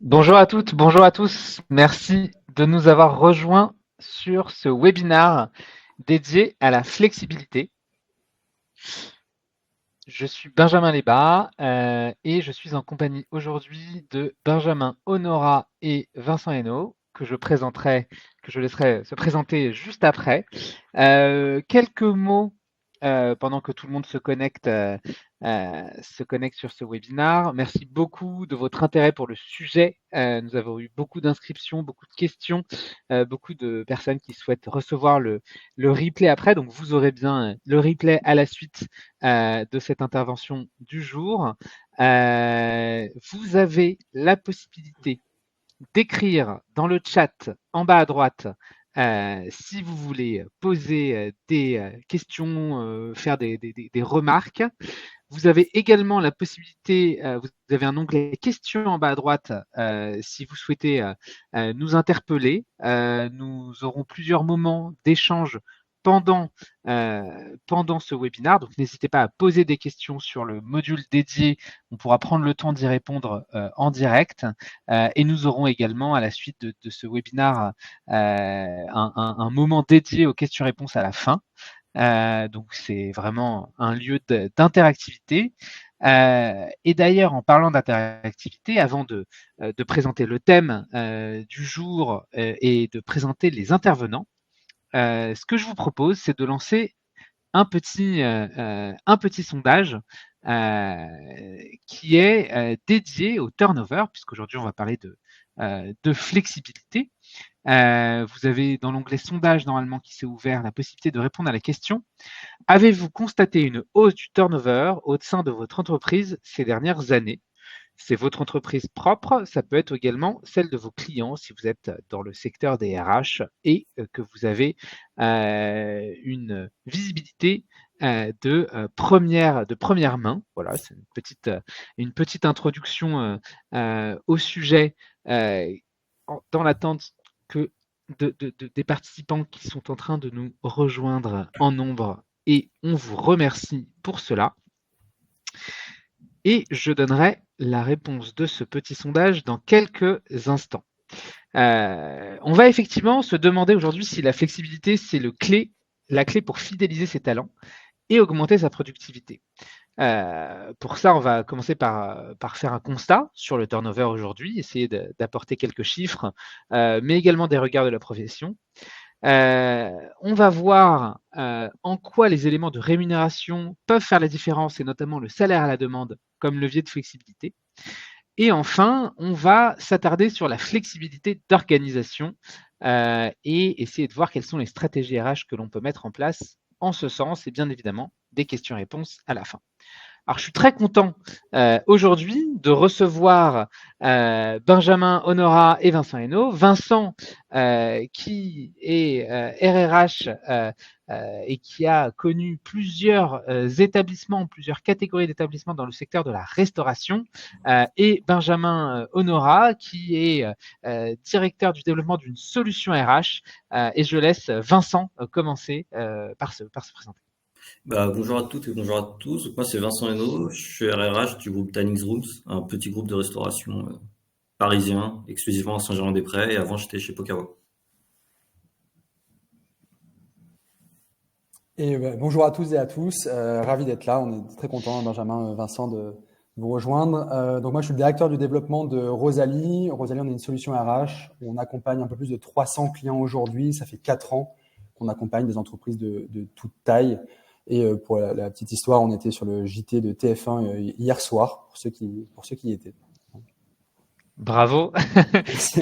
Bonjour à toutes, bonjour à tous. Merci de nous avoir rejoints sur ce webinaire dédié à la flexibilité. Je suis Benjamin Lébat et je suis en compagnie aujourd'hui de Benjamin Honora et Vincent Hainaut que je laisserai se présenter juste après. Quelques mots pendant que tout le monde se connecte sur ce webinaire. Merci beaucoup de votre intérêt pour le sujet. Nous avons eu beaucoup d'inscriptions, beaucoup de questions, beaucoup de personnes qui souhaitent recevoir le replay après. Donc vous aurez bien le replay à la suite de cette intervention du jour. Vous avez la possibilité d'écrire dans le chat en bas à droite si vous voulez poser des questions, faire des remarques. Vous avez également la possibilité, vous avez un onglet questions en bas à droite si vous souhaitez nous interpeller. Nous aurons plusieurs moments d'échange pendant, pendant ce webinaire, donc n'hésitez pas à poser des questions sur le module dédié, on pourra prendre le temps d'y répondre en direct. Et nous aurons également à la suite de ce webinaire un moment dédié aux questions-réponses à la fin. Donc c'est vraiment un lieu d'interactivité. Et d'ailleurs, en parlant d'interactivité, avant de présenter le thème du jour et de présenter les intervenants, ce que je vous propose, c'est de lancer un petit sondage qui est dédié au turnover, puisqu'aujourd'hui on va parler de flexibilité. Vous avez dans l'onglet sondage normalement qui s'est ouvert la possibilité de répondre à la question: avez-vous constaté une hausse du turnover au sein de votre entreprise ces dernières années? C'est votre entreprise propre, ça peut être également celle de vos clients si vous êtes dans le secteur des RH et que vous avez une visibilité de première main. Voilà, c'est une petite introduction au sujet dans l'attente que des participants qui sont en train de nous rejoindre en nombre et on vous remercie pour cela. Et je donnerai la réponse de ce petit sondage dans quelques instants. On va effectivement se demander aujourd'hui si la flexibilité, c'est la clé pour fidéliser ses talents et augmenter sa productivité. Pour ça, on va commencer par faire un constat sur le turnover aujourd'hui, essayer d'apporter quelques chiffres, mais également des regards de la profession. On va voir en quoi les éléments de rémunération peuvent faire la différence, et notamment le salaire à la demande comme levier de flexibilité. Et enfin, on va s'attarder sur la flexibilité d'organisation et essayer de voir quelles sont les stratégies RH que l'on peut mettre en place en ce sens, et bien évidemment des questions-réponses à la fin. Alors, je suis très content aujourd'hui de recevoir Benjamin Honora et Vincent Hainaut. Vincent, qui est RRH et qui a connu plusieurs établissements, plusieurs catégories d'établissements dans le secteur de la restauration, et Benjamin Honora, qui est directeur du développement d'une solution RH. Et je laisse Vincent commencer par se présenter. Bonjour à toutes et bonjour à tous. Donc, moi, c'est Vincent Hainaut, je suis RRH du groupe Dinings Rooms, un petit groupe de restauration parisien, exclusivement à Saint-Germain-des-Prés, et avant, j'étais chez Pokawa. Bonjour à tous et à tous, ravi d'être là. On est très content, Benjamin, Vincent, de vous rejoindre. Donc moi, je suis le directeur du développement de Rosalie. Rosalie, on est une solution RH où on accompagne un peu plus de 300 clients aujourd'hui. Ça fait 4 ans qu'on accompagne des entreprises de toute taille. Et pour la petite histoire, on était sur le JT de TF1 hier soir, pour ceux qui y étaient. Bravo.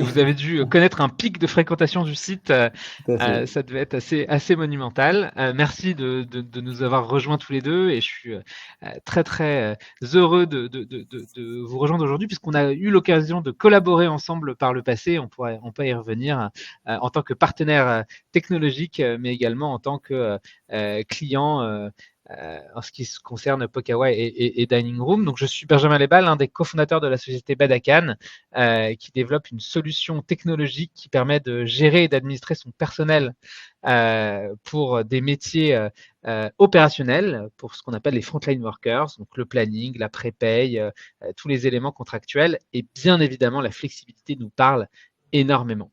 Vous avez dû connaître un pic de fréquentation du site. Tout à fait. Ça devait être assez monumental. Merci de nous avoir rejoints tous les deux et je suis très heureux de vous rejoindre aujourd'hui puisqu'on a eu l'occasion de collaborer ensemble par le passé. On peut y revenir en tant que partenaire technologique, mais également en tant que client en ce qui se concerne Pokawa et Dining Room. Donc, je suis Benjamin Lebal, l'un des cofondateurs de la société Badakan, qui développe une solution technologique qui permet de gérer et d'administrer son personnel pour des métiers opérationnels, pour ce qu'on appelle les frontline workers, donc le planning, la pré-paye, tous les éléments contractuels. Et bien évidemment, la flexibilité nous parle énormément.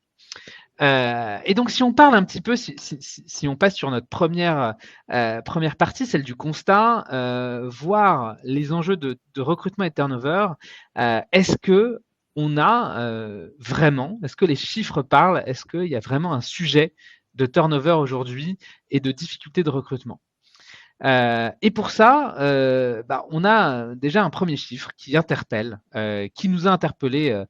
Et donc, si on parle un petit peu, si on passe sur notre première partie, celle du constat, voir les enjeux de recrutement et de turnover, est-ce que on a vraiment, est-ce que les chiffres parlent, est-ce qu'il y a vraiment un sujet de turnover aujourd'hui et de difficulté de recrutement? Et pour ça, on a déjà un premier chiffre qui interpelle, qui nous a interpellés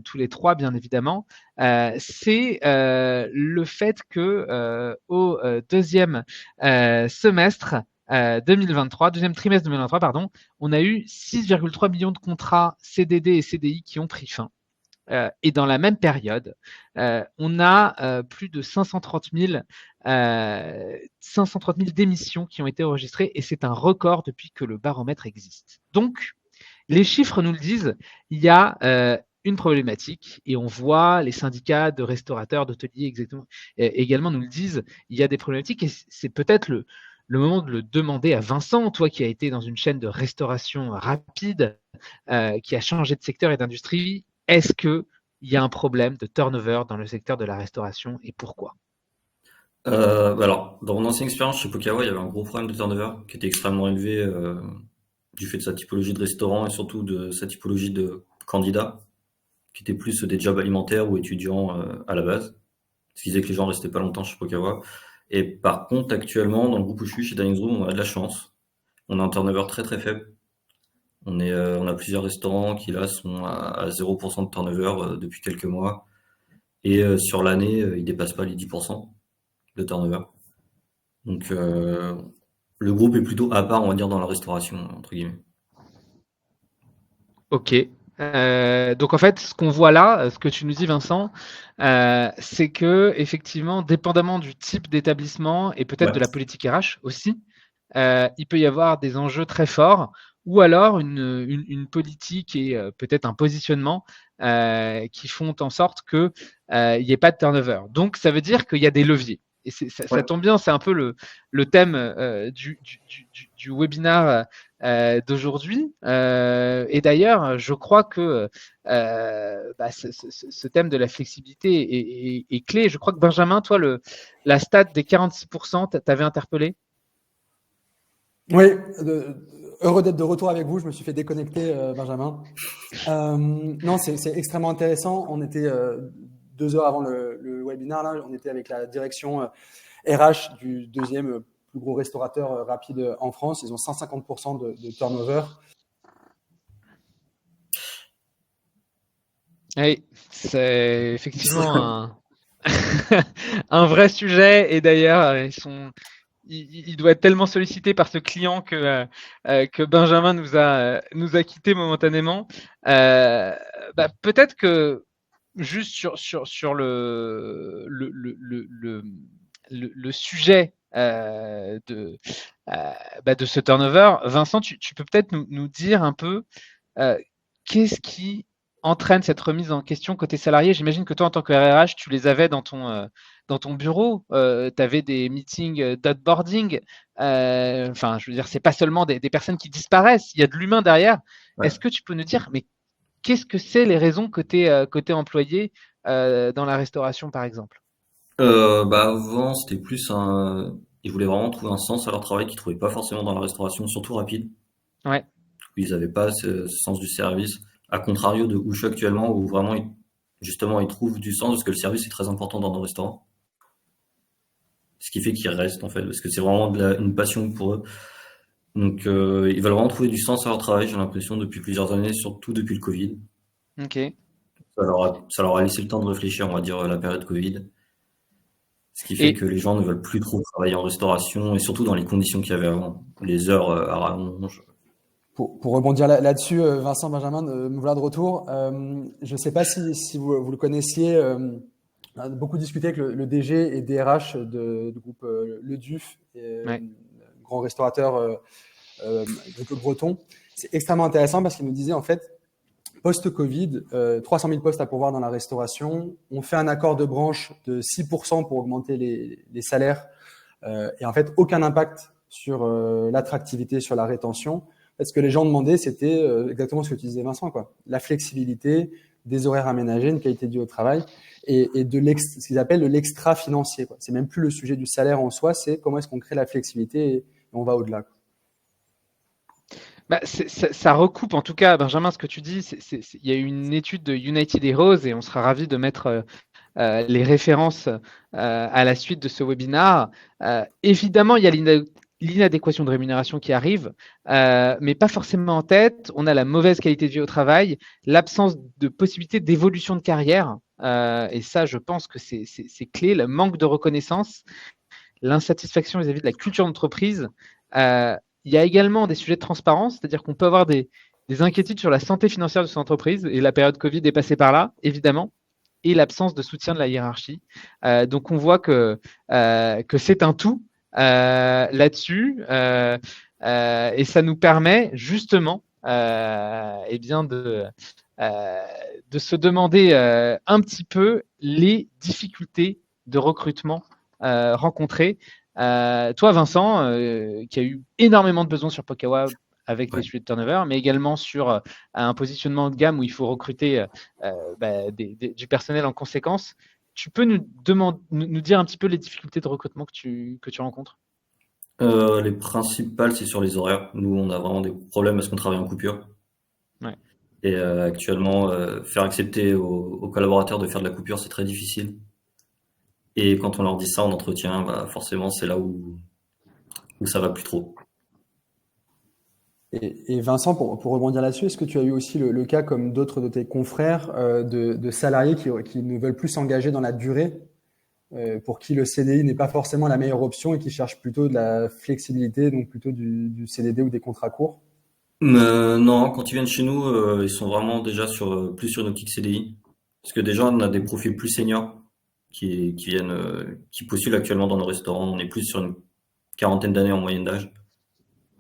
tous les trois, bien évidemment. C'est le fait que au deuxième semestre 2023, deuxième trimestre 2023, pardon, on a eu 6,3 millions de contrats CDD et CDI qui ont pris fin. Et dans la même période, on a plus de 530 000 démissions qui ont été enregistrées et c'est un record depuis que le baromètre existe. Donc, les chiffres nous le disent, il y a une problématique et on voit les syndicats de restaurateurs, d'hôteliers également nous le disent, il y a des problématiques et c'est peut-être le moment de le demander à Vincent, toi qui as été dans une chaîne de restauration rapide, qui a changé de secteur et d'industrie. Est-ce qu'il y a un problème de turnover dans le secteur de la restauration et pourquoi? Alors, dans mon ancienne expérience chez Pokawa, il y avait un gros problème de turnover qui était extrêmement élevé du fait de sa typologie de restaurant et surtout de sa typologie de candidats, qui étaient plus des jobs alimentaires ou étudiants à la base, ce qui faisait que les gens restaient pas longtemps chez Pokawa. Et par contre, actuellement, dans le groupe où je suis, chez Dining Room, on a de la chance. On a un turnover très très faible. On a plusieurs restaurants qui là sont à 0% de turnover depuis quelques mois. Et sur l'année, ils dépassent pas les 10% de turnover. Donc le groupe est plutôt à part, on va dire, dans la restauration, entre guillemets. Ok. Donc en fait, ce qu'on voit là, ce que tu nous dis, Vincent, c'est que effectivement, dépendamment du type d'établissement et peut-être Ouais. de la politique RH aussi, il peut y avoir des enjeux très forts ou alors une politique et peut-être un positionnement qui font en sorte qu'il n'y ait pas de turnover. Donc ça veut dire qu'il y a des leviers. Et ça tombe bien, c'est un peu le thème du webinaire d'aujourd'hui. Et d'ailleurs, je crois que ce thème de la flexibilité est clé. Je crois que Benjamin, toi, la stat des 46%, t'avais interpellé? Oui, heureux d'être de retour avec vous. Je me suis fait déconnecter, Benjamin. Non, c'est extrêmement intéressant. On était 2 heures avant le webinaire, là, on était avec la direction RH du deuxième plus gros restaurateur rapide en France. Ils ont 150% de turnover. Oui, c'est effectivement un vrai sujet. Et d'ailleurs, il doit être tellement sollicité par ce client que Benjamin nous a quittés momentanément. Peut-être que juste sur le sujet de ce turnover, Vincent, tu peux peut-être nous dire un peu qu'est-ce qui entraîne cette remise en question côté salarié? J'imagine que toi, en tant que RH, tu les avais dans ton bureau. Tu avais des meetings d'onboarding. Enfin, je veux dire, c'est pas seulement des personnes qui disparaissent, il y a de l'humain derrière. Ouais. Est-ce que tu peux nous dire, mais qu'est-ce que c'est les raisons côté employé dans la restauration, par exemple? Avant, c'était plus ils voulaient vraiment trouver un sens à leur travail qu'ils trouvaient pas forcément dans la restauration, surtout rapide. Ouais. Ils n'avaient pas ce sens du service. À contrario de où je suis actuellement, où vraiment, justement, ils trouvent du sens parce que le service est très important dans nos restaurants. Ce qui fait qu'ils restent, en fait, parce que c'est vraiment une passion pour eux. Donc, ils veulent vraiment trouver du sens à leur travail, j'ai l'impression, depuis plusieurs années, surtout depuis le Covid. Ok. Ça leur a laissé le temps de réfléchir, on va dire, la période Covid. Ce qui fait Et que les gens ne veulent plus trop travailler en restauration et surtout dans les conditions qu'il y avait avant, les heures à rallonge. Pour rebondir là-dessus, Vincent, Benjamin, me voilà de retour. Je ne sais pas si vous le connaissiez. On a beaucoup discuté avec le DG et DRH du groupe Le Duf, ouais. grand restaurateur de Claude Breton. C'est extrêmement intéressant parce qu'il nous disait en fait, post-Covid, 300 000 postes à pourvoir dans la restauration. On fait un accord de branche de 6% pour augmenter les salaires et en fait, aucun impact sur l'attractivité, sur la rétention. Ce que les gens demandaient, c'était exactement ce que tu disais, Vincent, quoi. La flexibilité, des horaires aménagés, une qualité de vie au travail et ce qu'ils appellent de l'extra financier, quoi. C'est même plus le sujet du salaire en soi, c'est comment est-ce qu'on crée la flexibilité et on va au-delà, quoi. Bah, ça recoupe en tout cas, Benjamin, ce que tu dis. Il y a eu une étude de United Heroes et on sera ravis de mettre les références à la suite de ce webinar. Évidemment, il y a l'inadéquation de rémunération qui arrive, mais pas forcément en tête. On a la mauvaise qualité de vie au travail, l'absence de possibilité d'évolution de carrière, et ça, je pense que c'est clé, le manque de reconnaissance, l'insatisfaction vis-à-vis de la culture d'entreprise. Il y a également des sujets de transparence, c'est-à-dire qu'on peut avoir des inquiétudes sur la santé financière de son entreprise, et la période Covid est passée par là, évidemment, et l'absence de soutien de la hiérarchie. Donc on voit que c'est un tout là-dessus, et ça nous permet justement eh bien de se demander un petit peu les difficultés de recrutement rencontrées. Toi, Vincent, qui a eu énormément de besoins sur Pokawa avec les sujets de turnover, mais également sur un positionnement de gamme où il faut recruter du personnel en conséquence. Tu peux nous dire un petit peu les difficultés de recrutement que tu rencontres? Les principales, c'est sur les horaires. Nous, on a vraiment des problèmes parce qu'on travaille en coupure. Ouais. Et actuellement, faire accepter aux collaborateurs de faire de la coupure, c'est très difficile. Et quand on leur dit ça en entretien, bah forcément, c'est là où ça va plus trop. Et Vincent, pour rebondir là-dessus, est-ce que tu as eu aussi le cas, comme d'autres de tes confrères, de salariés qui ne veulent plus s'engager dans la durée, pour qui le CDI n'est pas forcément la meilleure option et qui cherchent plutôt de la flexibilité, donc plutôt du CDD ou des contrats courts? Non, quand ils viennent chez nous, ils sont vraiment déjà plus sur une optique CDI. Parce que déjà, on a des profils plus seniors qui viennent, qui postulent actuellement dans nos restaurants. On est plus sur une quarantaine d'années en moyenne d'âge.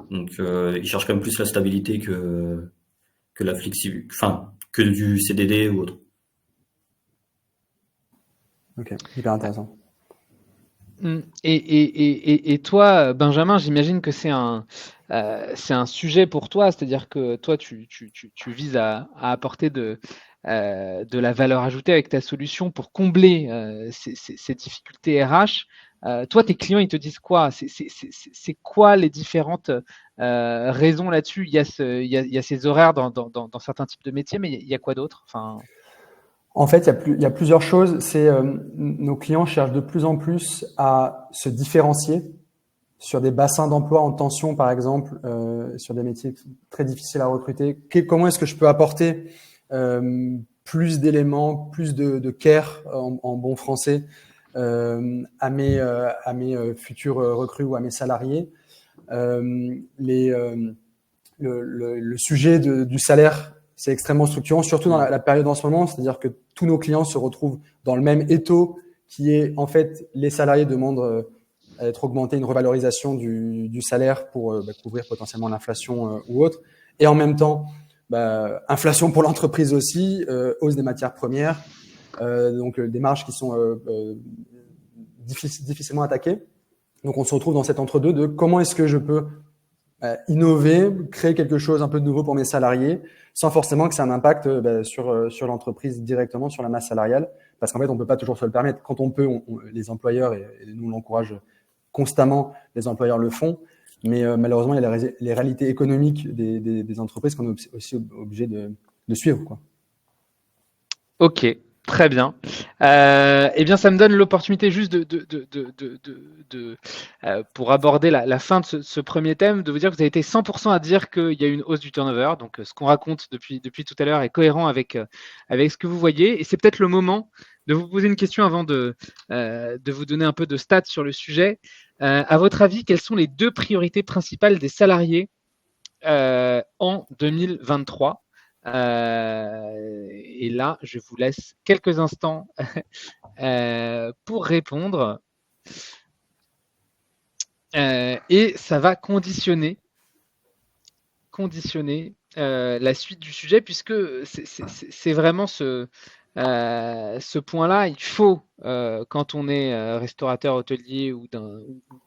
Donc, ils cherchent quand même plus la stabilité que la flexibilité, enfin, que du CDD ou autre. Ok, hyper intéressant. Et toi, Benjamin, j'imagine que c'est un sujet pour toi, c'est-à-dire que toi, tu vises à apporter de la valeur ajoutée avec ta solution pour combler ces difficultés RH. Toi, tes clients, ils te disent quoi? C'est quoi les différentes raisons là-dessus? Il y a ces horaires dans certains types de métiers, mais il y a quoi d'autre? Enfin... En fait, il y a plusieurs choses. Nos clients cherchent de plus en plus à se différencier sur des bassins d'emploi en tension, par exemple, sur des métiers très difficiles à recruter. Comment est-ce que je peux apporter plus d'éléments, plus de care en bon français à mes futurs recrues ou à mes salariés? Le sujet du salaire, c'est extrêmement structurant, surtout dans la période en ce moment, c'est-à-dire que tous nos clients se retrouvent dans le même étau qui est, en fait, les salariés demandent à être augmentés, une revalorisation du salaire pour couvrir potentiellement l'inflation ou autre. Et en même temps, inflation pour l'entreprise aussi, hausse des matières premières, donc des marges qui sont difficilement attaquées. Donc on se retrouve dans cet entre-deux de comment est-ce que je peux innover, créer quelque chose un peu de nouveau pour mes salariés, sans forcément que ça ait un impact sur l'entreprise directement, sur la masse salariale, parce qu'en fait, on peut pas toujours se le permettre. Quand on peut, les employeurs, et nous on l'encourage constamment, les employeurs le font, mais malheureusement, il y a les réalités économiques des entreprises qu'on est aussi obligé de suivre, quoi. Ok, très bien. Eh bien, ça me donne l'opportunité juste pour aborder la fin de ce premier thème, de vous dire que vous avez été 100% à dire qu'il y a une hausse du turnover. Donc, ce qu'on raconte depuis tout à l'heure est cohérent avec ce que vous voyez. Et c'est peut-être le moment de vous poser une question avant de vous donner un peu de stats sur le sujet. À votre avis, quelles sont les 2 priorités principales des salariés en 2023? Et là, je vous laisse quelques instants pour répondre. Et ça va conditionner la suite du sujet, puisque c'est vraiment ce point-là. Il faut, quand on est restaurateur hôtelier ou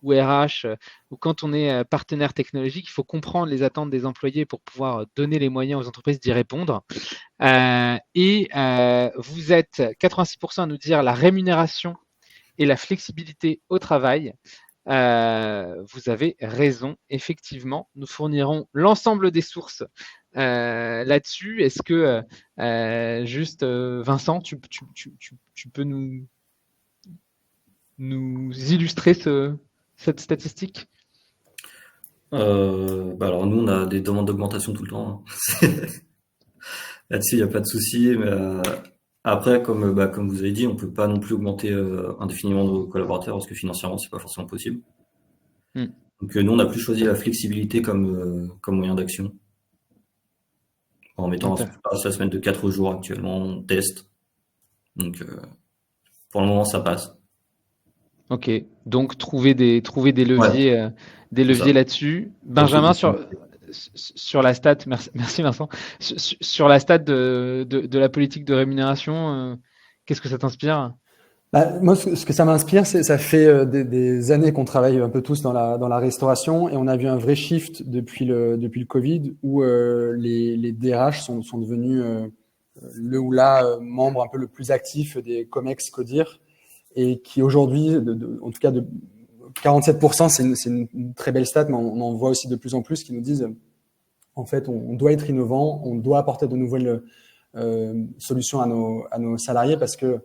RH, ou quand on est partenaire technologique, il faut comprendre les attentes des employés pour pouvoir donner les moyens aux entreprises d'y répondre. Vous êtes 86% à nous dire la rémunération et la flexibilité au travail. Vous avez raison, effectivement. Nous fournirons l'ensemble des sources là-dessus. Est-ce que, juste, Vincent, tu peux nous illustrer cette statistique? Alors nous, on a des demandes d'augmentation tout le temps, hein. Là-dessus, il n'y a pas de souci. Mais après, comme vous avez dit, on peut pas non plus augmenter indéfiniment nos collaborateurs parce que financièrement, c'est pas forcément possible. Donc nous, on a plus choisi la flexibilité comme moyen d'action. En mettant la semaine de 4 jours actuellement, on teste. Donc pour le moment, ça passe. Ok, donc trouver des leviers, là-dessus. Benjamin, sur la stat, merci Vincent, sur la stat de la politique de rémunération, qu'est-ce que ça t'inspire? Moi, ce que ça m'inspire, ça fait des années qu'on travaille un peu tous dans la restauration, et on a vu un vrai shift depuis le Covid où les DRH sont devenus le ou la membre un peu le plus actif des COMEX CODIR, et qui aujourd'hui, en tout cas de 47%, c'est une très belle stat, mais on en voit aussi de plus en plus qui nous disent en fait on doit être innovant, on doit apporter de nouvelles solutions à nos salariés, parce que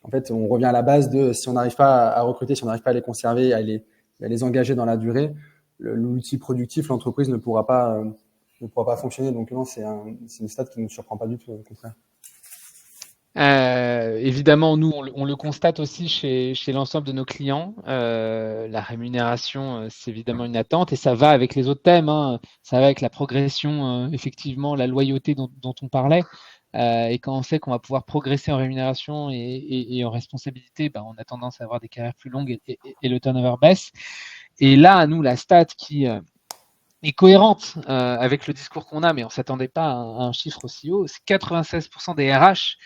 en fait, on revient à la base de si on n'arrive pas à recruter, si on n'arrive pas à les conserver, à les engager dans la durée, l'outil productif, l'entreprise ne pourra pas fonctionner. Donc non, c'est une stat qui ne nous surprend pas du tout, au contraire. Évidemment, nous, on le constate aussi chez l'ensemble de nos clients. La rémunération, c'est évidemment une attente, et ça va avec les autres thèmes, hein. Ça va avec la progression, effectivement, la loyauté dont on parlait. Et quand on sait qu'on va pouvoir progresser en rémunération et en responsabilité, on a tendance à avoir des carrières plus longues et le turnover baisse. Et là, nous, la stat qui est cohérente avec le discours qu'on a, mais on ne s'attendait pas à un chiffre aussi haut, c'est 96% des RH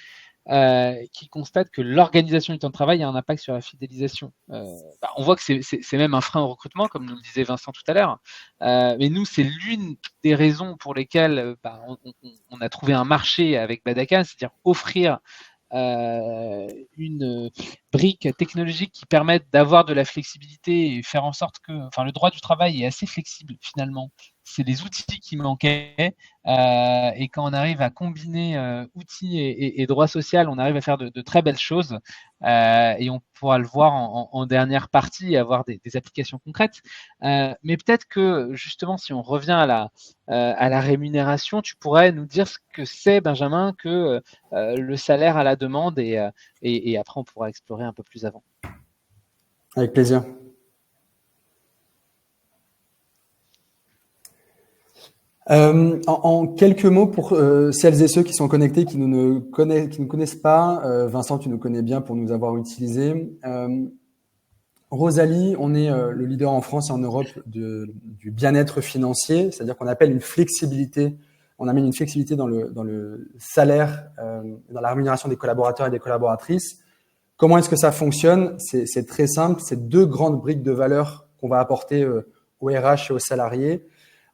qui constatent que l'organisation du temps de travail a un impact sur la fidélisation. On voit que c'est même un frein au recrutement, comme nous le disait Vincent tout à l'heure. Mais nous, c'est l'une des raisons pour lesquelles on a trouvé un marché avec Blablacar, c'est-à-dire offrir une brique technologique qui permette d'avoir de la flexibilité et faire en sorte que, le droit du travail est assez flexible finalement. C'est les outils qui manquaient, et quand on arrive à combiner outils et droit social, on arrive à faire de très belles choses, et on pourra le voir en dernière partie et avoir des applications concrètes. Mais peut-être que justement, si on revient à la rémunération, tu pourrais nous dire ce que c'est, Benjamin, que le salaire à la demande, et après on pourra explorer un peu plus avant. Avec plaisir. En quelques mots pour celles et ceux qui sont connectés, qui ne connaissent pas, Vincent, tu nous connais bien pour nous avoir utilisé. Rosalie, on est le leader en France et en Europe du bien-être financier, c'est-à-dire qu'on appelle une flexibilité. On amène une flexibilité dans le salaire, dans la rémunération des collaborateurs et des collaboratrices. Comment est-ce que ça fonctionne? C'est très simple. C'est 2 grandes briques de valeur qu'on va apporter aux RH et aux salariés.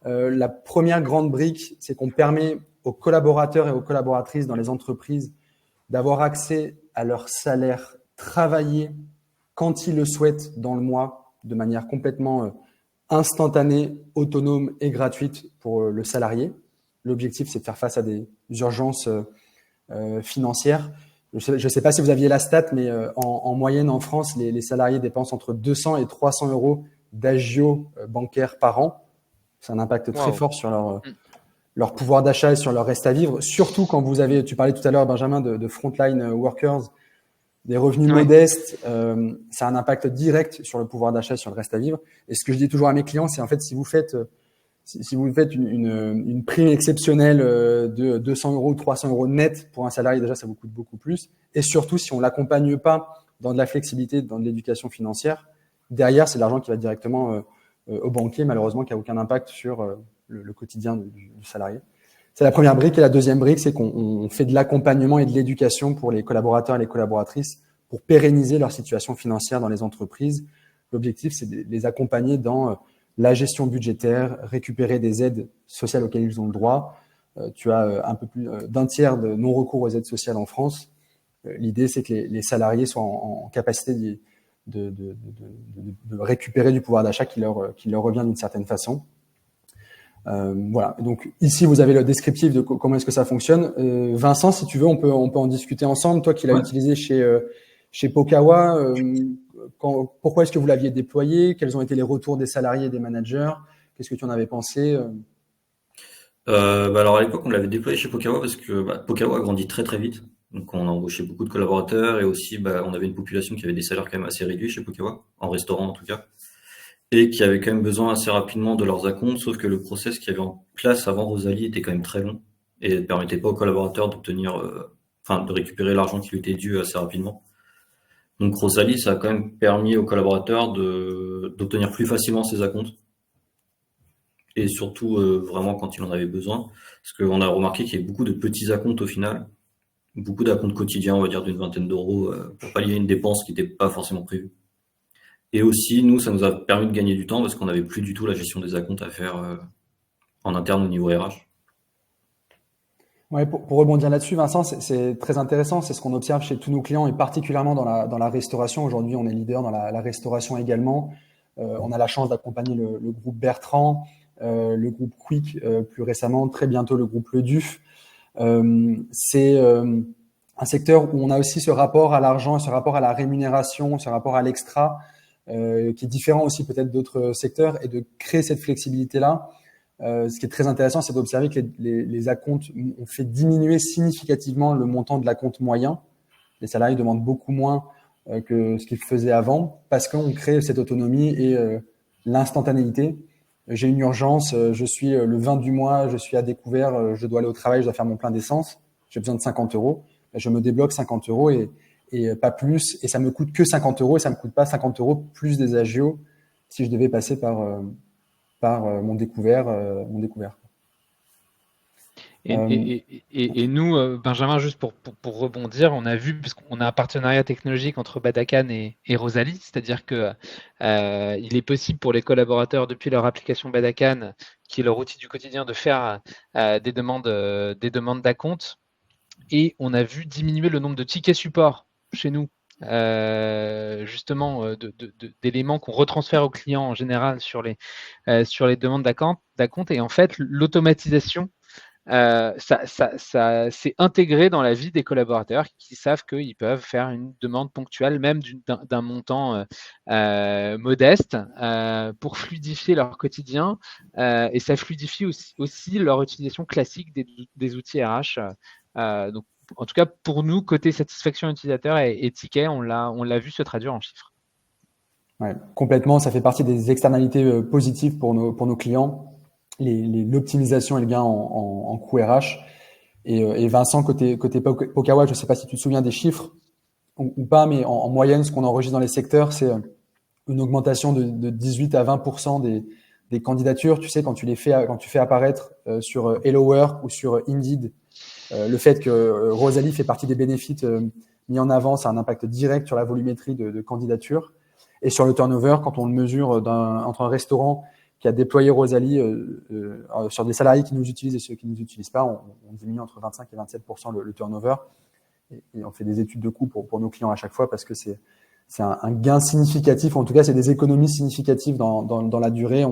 La première grande brique, c'est qu'on permet aux collaborateurs et aux collaboratrices dans les entreprises d'avoir accès à leur salaire travaillé quand ils le souhaitent dans le mois, de manière complètement instantanée, autonome et gratuite pour le salarié. L'objectif, c'est de faire face à des urgences financières. Je ne sais pas si vous aviez la stat, mais en moyenne en France, les salariés dépensent entre 200 et 300 euros d'agio bancaire par an. C'est un impact très fort sur leur pouvoir d'achat et sur leur reste à vivre, surtout quand tu parlais tout à l'heure, Benjamin, de frontline workers, des revenus modestes. Ça a un impact direct sur le pouvoir d'achat et sur le reste à vivre. Et ce que je dis toujours à mes clients, c'est en fait, si vous faites une prime exceptionnelle de 200 euros ou 300 euros net pour un salarié, déjà, ça vous coûte beaucoup plus. Et surtout, si on ne l'accompagne pas dans de la flexibilité, dans de l'éducation financière, derrière, c'est de l'argent qui va directement au banquier, malheureusement, qui n'a aucun impact sur le quotidien du salarié. C'est la première brique. Et la deuxième brique, c'est qu'on fait de l'accompagnement et de l'éducation pour les collaborateurs et les collaboratrices pour pérenniser leur situation financière dans les entreprises. L'objectif, c'est de les accompagner dans la gestion budgétaire, récupérer des aides sociales auxquelles ils ont le droit. Tu as un peu plus d'un tiers de non-recours aux aides sociales en France. L'idée, c'est que les salariés soient en capacité de récupérer du pouvoir d'achat qui leur revient d'une certaine façon. Voilà. Donc ici, vous avez le descriptif de comment est-ce que ça fonctionne. Vincent, si tu veux, on peut en discuter ensemble. Toi qui l'as utilisé chez Pokawa, pourquoi est-ce que vous l'aviez déployé? Quels ont été les retours des salariés et des managers? Qu'est-ce que tu en avais pensé? Alors à l'époque, on l'avait déployé chez Pokawa parce que Pokawa a grandi très très vite. Donc on a embauché beaucoup de collaborateurs et aussi on avait une population qui avait des salaires quand même assez réduits chez Pokawa, en restaurant en tout cas, et qui avait quand même besoin assez rapidement de leurs acomptes, sauf que le process qu'il y avait en place avant Rosalie était quand même très long et ne permettait pas aux collaborateurs d'obtenir, de récupérer l'argent qui lui était dû assez rapidement. Donc Rosalie, ça a quand même permis aux collaborateurs d'obtenir plus facilement ses acomptes. Et surtout vraiment quand il en avait besoin, parce qu'on a remarqué qu'il y avait beaucoup de petits acomptes au final, beaucoup d'acomptes quotidiens, on va dire d'une vingtaine d'euros, pour pallier une dépense qui n'était pas forcément prévue. Et aussi, nous, ça nous a permis de gagner du temps parce qu'on n'avait plus du tout la gestion des acomptes à faire en interne au niveau RH. Ouais, pour rebondir là-dessus, Vincent, c'est très intéressant. C'est ce qu'on observe chez tous nos clients et particulièrement dans la restauration. Aujourd'hui, on est leader dans la restauration également. On a la chance d'accompagner le groupe Bertrand, le groupe Quick plus récemment, très bientôt le groupe Le Duf. C'est un secteur où on a aussi ce rapport à l'argent, ce rapport à la rémunération, ce rapport à l'extra, qui est différent aussi peut-être d'autres secteurs, et de créer cette flexibilité-là. Ce qui est très intéressant, c'est d'observer que les acomptes ont fait diminuer significativement le montant de l'acompte moyen. Les salariés demandent beaucoup moins que ce qu'ils faisaient avant parce qu'on crée cette autonomie et l'instantanéité. J'ai une urgence, je suis le 20 du mois, je suis à découvert, je dois aller au travail, je dois faire mon plein d'essence, j'ai besoin de 50 euros. Je me débloque 50 euros et pas plus, et ça me coûte que 50 euros et ça me coûte pas 50 euros plus des agios si je devais passer par mon découvert. Et nous, Benjamin, juste pour rebondir, on a vu, puisqu'on a un partenariat technologique entre Badakan et Rosalie, c'est-à-dire que il est possible pour les collaborateurs, depuis leur application Badakan, qui est leur outil du quotidien, de faire des demandes d'acompte. Et on a vu diminuer le nombre de tickets support chez nous, justement, d'éléments qu'on retransfère aux clients en général sur les demandes d'acompte. Et en fait, l'automatisation, ça s'est intégré dans la vie des collaborateurs qui savent qu'ils peuvent faire une demande ponctuelle, même d'un montant modeste, pour fluidifier leur quotidien, et ça fluidifie aussi leur utilisation classique des outils RH. Donc, en tout cas, pour nous, côté satisfaction utilisateur et ticket, on l'a vu se traduire en chiffres. Ouais, complètement, ça fait partie des externalités positives pour nos clients, l'optimisation et le gain en coût RH. Et Vincent, côté Pokawa, je ne sais pas si tu te souviens des chiffres ou pas, mais en moyenne, ce qu'on enregistre dans les secteurs, c'est une augmentation de 18 à 20% des candidatures. Tu sais, quand tu fais apparaître sur Hello Work ou sur Indeed, le fait que Rosalie fait partie des bénéfices mis en avant, ça a un impact direct sur la volumétrie de candidatures. Et sur le turnover, quand on le mesure entre un restaurant qui a déployé Rosalie sur des salariés qui nous utilisent et ceux qui ne nous utilisent pas, on diminue entre 25 et 27% le turnover. Et on fait des études de coûts pour nos clients à chaque fois parce que c'est un gain significatif. En tout cas, c'est des économies significatives dans la durée.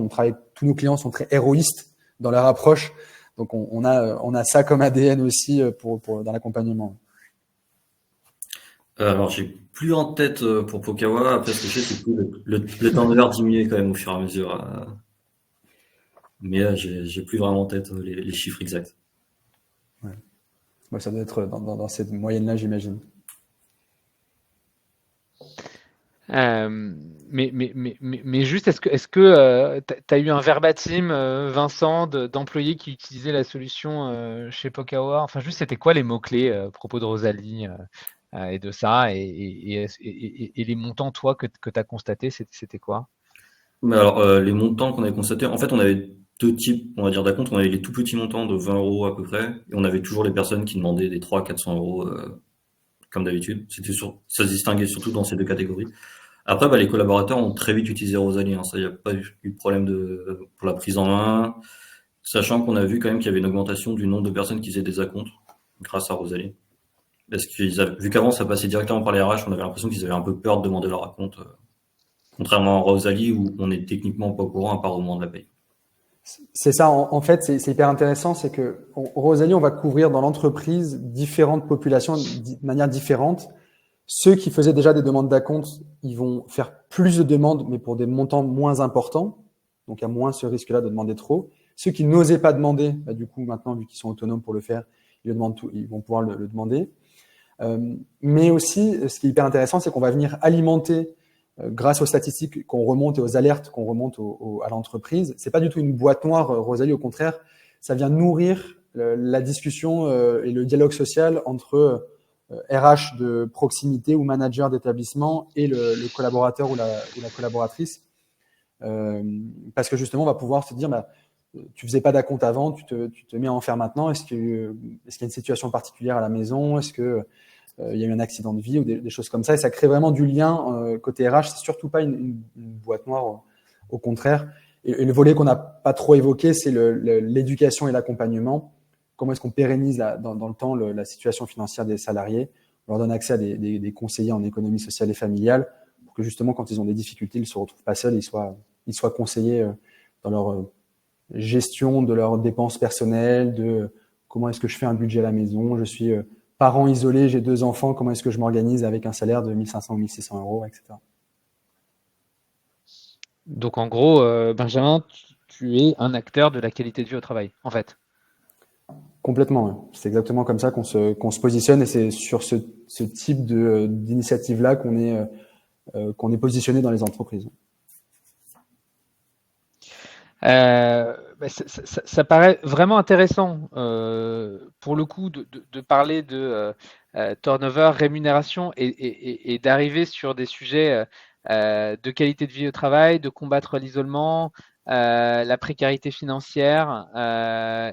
Tous nos clients sont très héroïstes dans leur approche. Donc, on a ça comme ADN aussi dans l'accompagnement. Alors, j'ai plus en tête pour Pokawa. Après, ce que je sais, c'est que le turnover diminuait quand même au fur et à mesure. Mais là, j'ai plus vraiment en tête les chiffres exacts. Ouais. Bon, ça doit être dans cette moyenne-là, j'imagine. Mais juste, est-ce que tu as eu un verbatim, Vincent, d'employés qui utilisaient la solution chez Pokawa? Enfin, juste, c'était quoi les mots-clés à propos de Rosalie et de ça, et les montants, toi, que tu as constatés, c'était quoi? Mais alors, les montants qu'on avait constatés, en fait, on avait deux types, on va dire, d'acomptes. On avait les tout petits montants de 20 euros à peu près, et on avait toujours les personnes qui demandaient des 300-400 euros, comme d'habitude. Ça se distinguait surtout dans ces deux catégories. Après, bah, les collaborateurs ont très vite utilisé Rosalie, hein. Ça, il n'y a pas eu de problème pour la prise en main, sachant qu'on a vu quand même qu'il y avait une augmentation du nombre de personnes qui faisaient des acomptes grâce à Rosalie. Parce vu qu'avant ça passait directement par les RH, on avait l'impression qu'ils avaient un peu peur de demander leur acompte, contrairement à Rosalie où on est techniquement pas au courant à part au moment de la paye. C'est ça, en fait, c'est hyper intéressant, c'est que Rosalie, on va couvrir dans l'entreprise différentes populations de manière différente. Ceux qui faisaient déjà des demandes d'acompte, ils vont faire plus de demandes, mais pour des montants moins importants. Donc, il y a moins ce risque-là de demander trop. Ceux qui n'osaient pas demander, bah, du coup, maintenant, vu qu'ils sont autonomes pour le faire, ils vont pouvoir le demander. Mais aussi, ce qui est hyper intéressant, c'est qu'on va venir alimenter, grâce aux statistiques qu'on remonte et aux alertes qu'on remonte à l'entreprise. C'est pas du tout une boîte noire, Rosalie, au contraire, ça vient nourrir la discussion et le dialogue social entre RH de proximité ou manager d'établissement et le collaborateur ou la collaboratrice. Parce que justement, on va pouvoir se dire, bah, tu faisais pas d'acompte avant, tu te mets à en faire maintenant. Est-ce qu'il y a une situation particulière à la maison? Est-ce que il y a eu un accident de vie ou des choses comme ça? Et ça crée vraiment du lien côté RH. C'est surtout pas une boîte noire, au contraire. Et le volet qu'on n'a pas trop évoqué, c'est l'éducation et l'accompagnement. Comment est-ce qu'on pérennise dans le temps la situation financière des salariés? On leur donne accès à des conseillers en économie sociale et familiale pour que justement, quand ils ont des difficultés, ils ne se retrouvent pas seuls, ils soient conseillés dans leur gestion de leurs dépenses personnelles, de comment est-ce que je fais un budget à la maison, je suis parent isolé, j'ai 2 enfants, comment est-ce que je m'organise avec un salaire de 1500 ou 1600 euros, etc. Donc en gros, Benjamin, tu es un acteur de la qualité de vie au travail, en fait. Complètement, ouais. C'est exactement comme ça qu'on se positionne et c'est sur ce type d'initiative-là qu'on est positionné dans les entreprises. Ça paraît vraiment intéressant pour le coup de parler de turnover, rémunération et d'arriver sur des sujets de qualité de vie au travail, de combattre l'isolement, la précarité financière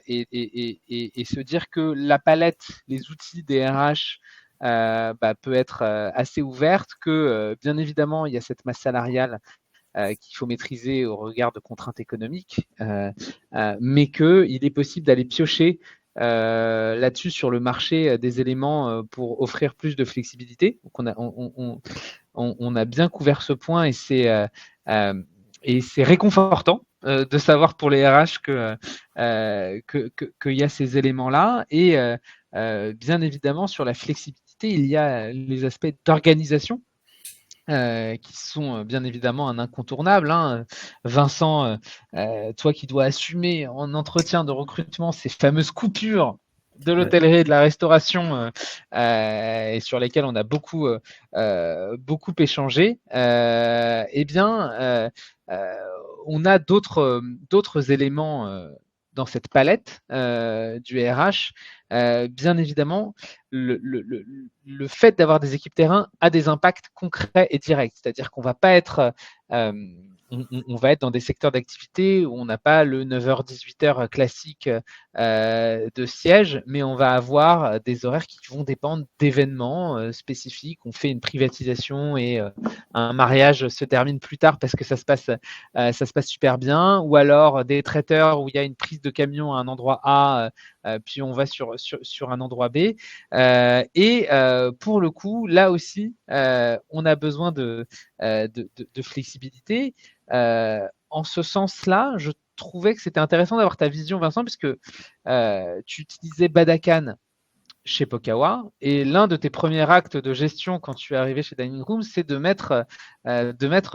et se dire que la palette, les outils des RH peut être assez ouverte, que bien évidemment il y a cette masse salariale qu'il faut maîtriser au regard de contraintes économiques, mais qu'il est possible d'aller piocher là-dessus sur le marché des éléments pour offrir plus de flexibilité. Donc on a bien couvert ce point et c'est réconfortant de savoir pour les RH qu'il y a ces éléments-là. Et bien évidemment, sur la flexibilité, il y a les aspects d'organisation qui sont bien évidemment un incontournable. Hein. Vincent, toi qui dois assumer en entretien de recrutement ces fameuses coupures de l'hôtellerie et de la restauration et sur lesquelles on a beaucoup échangé, eh bien, on a d'autres éléments dans cette palette du RH. Bien évidemment, le fait d'avoir des équipes terrain a des impacts concrets et directs. C'est-à-dire qu'on va pas être on va être dans des secteurs d'activité où on n'a pas le 9h-18h classique de siège, mais on va avoir des horaires qui vont dépendre d'événements spécifiques. On fait une privatisation et un mariage se termine plus tard parce que ça se passe super bien, ou alors des traiteurs où il y a une prise de camion à un endroit A, puis on va sur un endroit B. Pour le coup, là aussi, on a besoin de flexibilité. En ce sens-là, je trouvais que c'était intéressant d'avoir ta vision, Vincent, puisque tu utilisais Badakan chez Pokawa, et l'un de tes premiers actes de gestion quand tu es arrivé chez Dining Room, c'est de mettre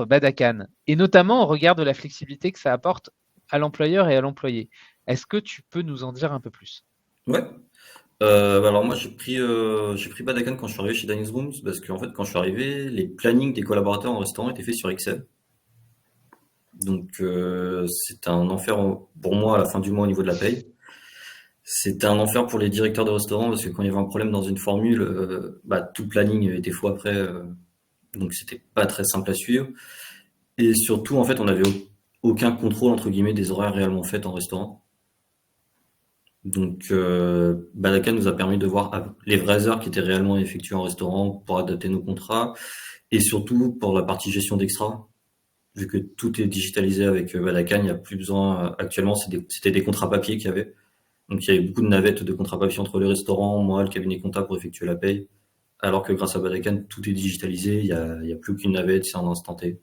Badakan, et notamment au regard de la flexibilité que ça apporte à l'employeur et à l'employé. Est-ce que tu peux nous en dire un peu plus? Ouais. Alors moi j'ai pris Badakan quand je suis arrivé chez Dining Rooms parce qu'en fait quand je suis arrivé, les plannings des collaborateurs en restaurant étaient faits sur Excel. Donc c'était un enfer pour moi à la fin du mois au niveau de la paye. C'était un enfer pour les directeurs de restaurant parce que quand il y avait un problème dans une formule, tout le planning était faux après, donc c'était pas très simple à suivre. Et surtout, en fait, on n'avait aucun contrôle, entre guillemets, des horaires réellement faits en restaurant. Donc, Badakan nous a permis de voir les vraies heures qui étaient réellement effectuées en restaurant pour adapter nos contrats et surtout pour la partie gestion d'extra. Vu que tout est digitalisé avec Badakan, il n'y a plus besoin. Actuellement, c'était des contrats papier qu'il y avait. Donc, il y avait beaucoup de navettes de contrats papier entre le restaurant, moi, le cabinet comptable pour effectuer la paye. Alors que grâce à Badakan, tout est digitalisé, il y a plus aucune navette, c'est en instant T.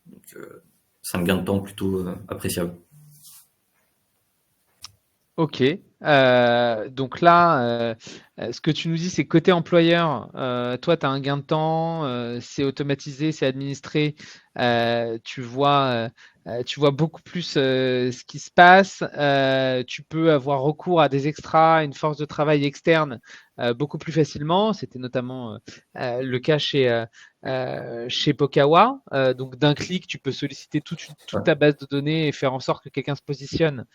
Donc, c'est un gain de temps plutôt appréciable. Ok. Donc là, ce que tu nous dis, c'est côté employeur, toi, tu as un gain de temps, c'est automatisé, c'est administré, tu vois beaucoup plus ce qui se passe, tu peux avoir recours à des extras, une force de travail externe beaucoup plus facilement. C'était notamment le cas chez Pokawa. Donc d'un clic, tu peux solliciter toute ta base de données et faire en sorte que quelqu'un se positionne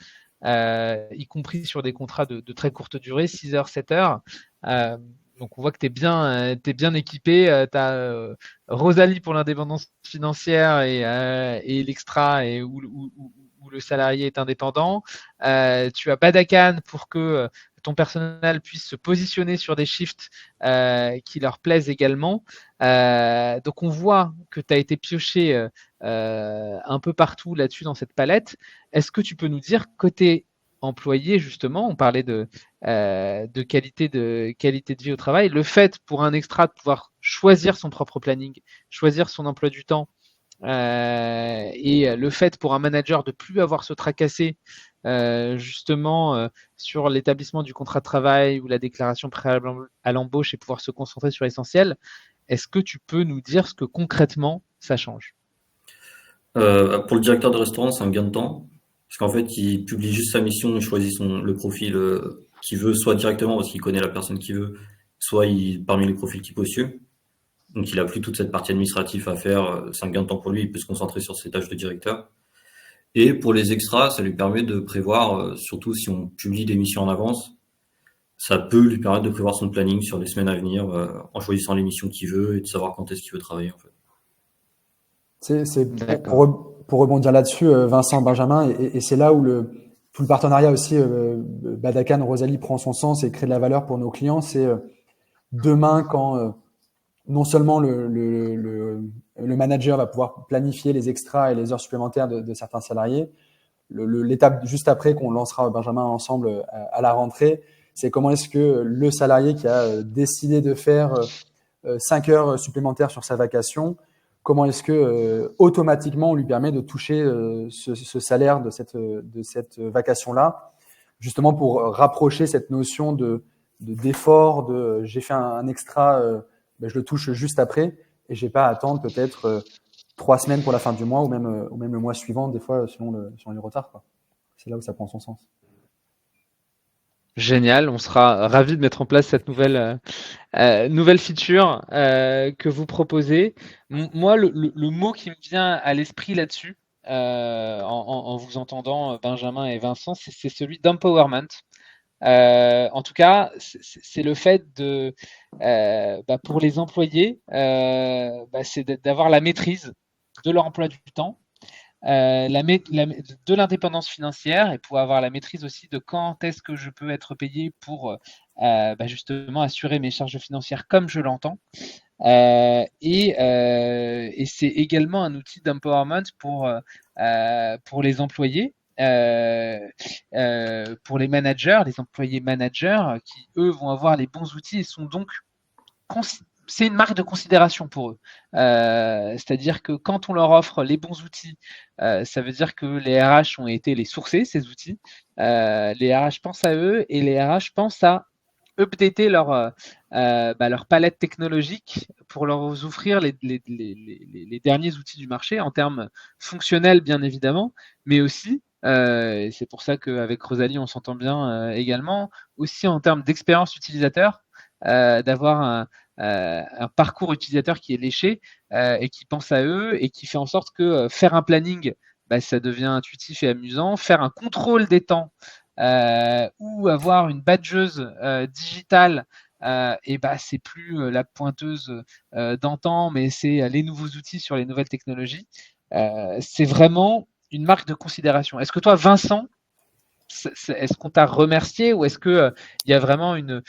y compris sur des contrats de très courte durée, 6 heures, 7 heures. Donc on voit que tu es bien équipé. Tu as Rosalie pour l'indépendance financière et l'extra où le salarié est indépendant. Tu as Badakan pour que ton personnel puisse se positionner sur des shifts qui leur plaisent également. Donc on voit que tu as été pioché un peu partout là-dessus dans cette palette. Est-ce que tu peux nous dire, côté employé, justement, on parlait de qualité de vie au travail, le fait pour un extra de pouvoir choisir son propre planning, choisir son emploi du temps, et le fait pour un manager de plus avoir se tracasser justement sur l'établissement du contrat de travail ou la déclaration préalable à l'embauche et pouvoir se concentrer sur l'essentiel, est-ce que tu peux nous dire ce que concrètement ça change? Pour le directeur de restaurant, c'est un gain de temps. Parce qu'en fait, il publie juste sa mission, il choisit le profil qu'il veut, soit directement parce qu'il connaît la personne qu'il veut, soit parmi les profils qu'il postule. Donc il a plus toute cette partie administrative à faire. C'est un gain de temps pour lui, il peut se concentrer sur ses tâches de directeur. Et pour les extras, ça lui permet de prévoir, surtout si on publie des missions en avance, ça peut lui permettre de prévoir son planning sur les semaines à venir en choisissant les missions qu'il veut et de savoir quand est-ce qu'il veut travailler en fait. D'accord. Pour rebondir là-dessus, Vincent, Benjamin, et c'est là où tout le partenariat aussi, Badakan, Rosalie prend son sens et crée de la valeur pour nos clients. C'est demain quand non seulement le manager va pouvoir planifier les extras et les heures supplémentaires de certains salariés, l'étape juste après qu'on lancera, Benjamin, ensemble à la rentrée, c'est comment est-ce que le salarié qui a décidé de faire 5 heures supplémentaires sur sa vacation, comment est-ce que automatiquement on lui permet de toucher ce salaire de cette vacation-là, justement pour rapprocher cette notion d'effort, j'ai fait un extra, ben je le touche juste après et j'ai pas à attendre peut-être 3 semaines pour la fin du mois ou même le mois suivant, des fois selon les retards, quoi. C'est là où ça prend son sens. Génial, on sera ravis de mettre en place cette nouvelle feature que vous proposez. Moi, le mot qui me vient à l'esprit là-dessus, en vous entendant, Benjamin et Vincent, c'est celui d'empowerment. En tout cas, c'est le fait pour les employés, c'est d'avoir la maîtrise de leur emploi du temps, de l'indépendance financière et pour avoir la maîtrise aussi de quand est-ce que je peux être payé pour justement assurer mes charges financières comme je l'entends. Et c'est également un outil d'empowerment pour les employés. Pour les managers, les employés managers qui, eux, vont avoir les bons outils et sont donc c'est une marque de considération pour eux. C'est-à-dire que quand on leur offre les bons outils, ça veut dire que les RH ont été les sourcer, ces outils. Les RH pensent à eux et les RH pensent à updater leur palette technologique pour leur offrir les derniers outils du marché en termes fonctionnels, bien évidemment, mais aussi, c'est pour ça qu'avec Rosalie, on s'entend bien également, aussi en termes d'expérience utilisateur, d'avoir un parcours utilisateur qui est léché et qui pense à eux et qui fait en sorte que faire un planning, ça devient intuitif et amusant. Faire un contrôle des temps ou avoir une badgeuse digitale, et c'est plus la pointeuse d'antan, mais c'est les nouveaux outils sur les nouvelles technologies. c'est vraiment une marque de considération. Est-ce que toi, Vincent, est-ce qu'on t'a remercié ou est-ce que il y a vraiment une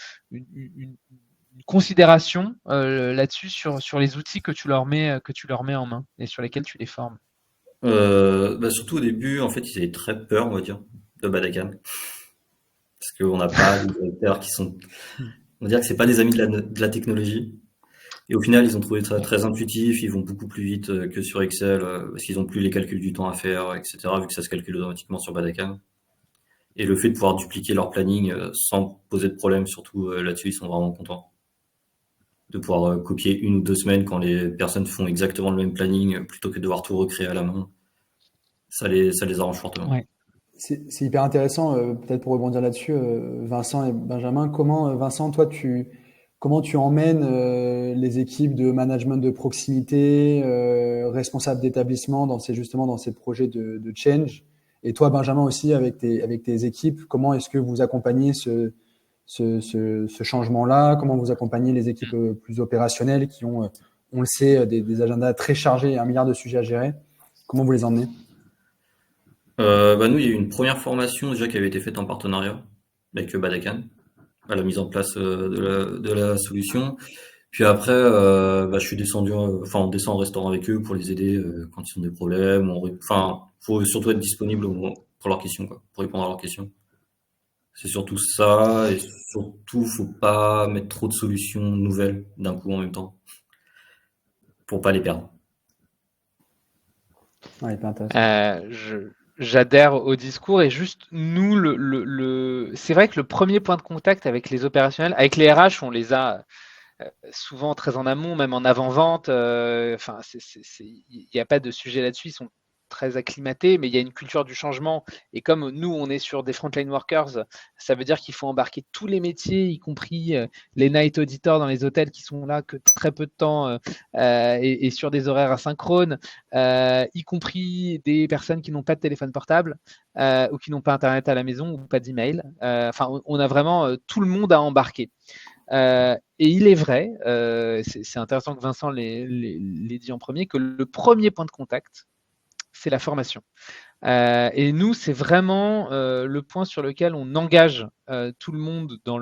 considération là-dessus sur les outils que tu leur mets en main et sur lesquels tu les formes? Surtout au début, en fait, ils avaient très peur, on va dire, de Badakan. Parce qu'on n'a pas des directeurs qui sont, on va dire que c'est pas des amis de la technologie. Et au final, ils ont trouvé ça très intuitif, ils vont beaucoup plus vite que sur Excel, parce qu'ils ont plus les calculs du temps à faire, etc., vu que ça se calcule automatiquement sur Badakan. Et le fait de pouvoir dupliquer leur planning sans poser de problème, surtout là-dessus, ils sont vraiment contents. De pouvoir copier 1 ou 2 semaines quand les personnes font exactement le même planning, plutôt que de devoir tout recréer à la main. Ça les arrange fortement. Ouais. C'est hyper intéressant, peut-être pour rebondir là-dessus, Vincent et Benjamin. Vincent, toi, comment tu emmènes les équipes de management de proximité, responsables d'établissement dans ces projets de change? Et toi, Benjamin, aussi, avec tes équipes, comment est-ce que vous accompagnez ce changement-là? Comment vous accompagnez les équipes plus opérationnelles qui ont, on le sait, des agendas très chargés, 1 milliard de sujets à gérer? Comment vous les emmenez? Nous, il y a eu une première formation déjà qui avait été faite en partenariat avec Badakan, à la mise en place de la solution. Puis après, je suis descendu, on descend au restaurant avec eux pour les aider quand ils ont des problèmes. Faut surtout être disponible pour leurs questions, quoi, pour répondre à leurs questions. C'est surtout ça, et surtout, faut pas mettre trop de solutions nouvelles d'un coup en même temps, pour pas les perdre. Ouais, hyper intéressant. J'adhère au discours et juste nous, c'est vrai que le premier point de contact avec les opérationnels, avec les RH, on les a souvent très en amont, même en avant-vente. Enfin, il n'y a pas de sujet là-dessus. Ils sont très acclimatés, mais il y a une culture du changement. Et comme nous, on est sur des frontline workers, ça veut dire qu'il faut embarquer tous les métiers, y compris les night auditors dans les hôtels qui sont là que très peu de temps et sur des horaires asynchrones, y compris des personnes qui n'ont pas de téléphone portable ou qui n'ont pas Internet à la maison ou pas d'email. Enfin, on a vraiment tout le monde à embarquer. Et il est vrai, c'est intéressant que Vincent l'ait dit en premier, que le premier point de contact, c'est la formation. Et nous, c'est vraiment le point sur lequel on engage tout le monde dans